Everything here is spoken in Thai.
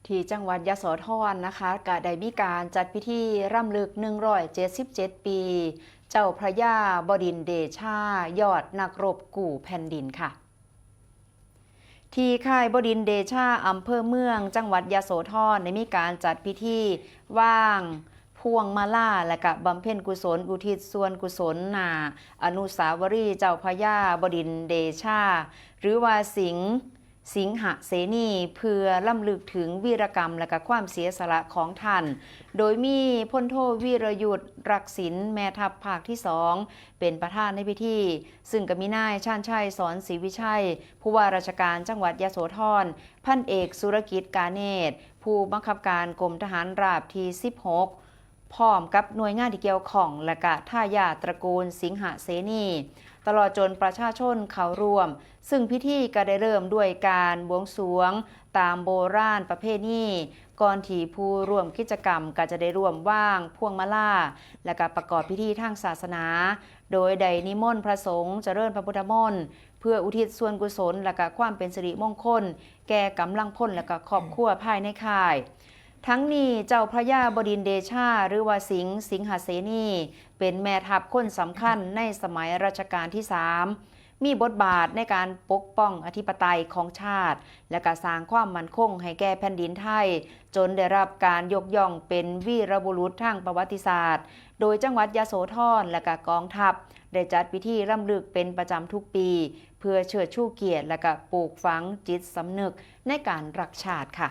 ที่จังหวัดยโสธรนะคะก็ได้มีการจัดพิธีรำลึก177 ปี เจ้าพระยาบดินทร์เดชายอดนักรบกู่แผ่นดินค่ะที่ค่ายบดินทร์เดชาอำเภอเมืองจังหวัดยโสธรได้มีการจัดพิธีว่างพวงมาล่าและก็บำเพ็ญกุศลอุทิศส่วนกุศลนาอนุสาวรีย์เจ้าพระยาบดินทร์เดชาหรือว่าสิงหเสนีเพื่อล้ำลึกถึงวีรกรรมและก็ความเสียสละของท่านโดยมีพลโทวีรยุทธรักษิณแม่ทัพภาคที่2เป็นประธานในพิธีซึ่งก็มีนายชาญชัยสอนศรีวิชัยผู้ว่าราชการจังหวัดยโสธรพันเอกสุรกิจกาเนตรผู้บังคับการกรมทหารราบที่16พร้อมกับหน่วยงานที่เกี่ยวข้องและก็ทายาทตระกูลสิงหเสนีตลอดจนประชาชนเข้าร่วมซึ่งพิธีก็ได้เริ่มด้วยการบวงสรวงตามโบราณประเพณีก่อนที่ผู้ร่วมกิจกรรมก็จะได้ร่วมว่างพวงมาล่าและก็ประกอบพิธีทางศาสนาโดยได้นิมนต์พระสงฆ์เจริญพระพุทธมนต์เพื่ออุทิศส่วนกุศลและก็ความเป็นสิริมงคลแก่กำลังพลและก็ครอบครัวภายในค่ายทั้งนี้เจ้าพระยาบดินทร์เดชาหรือว่าสิงหเสนีเป็นแม่ทัพคนสำคัญในสมัยรัชกาลที่3มีบทบาทในการปกป้องอธิปไตยของชาติและก็สร้างความมั่นคงให้แก่แผ่นดินไทยจนได้รับการยกย่องเป็นวีรบุรุษทางประวัติศาสตร์โดยจังหวัดยโสธรและก็กองทัพได้จัดพิธีรำลึกเป็นประจำทุกปีเพื่อเชิดชูเกียรติและก็ปลูกฝังจิตสำนึกในการรักชาติค่ะ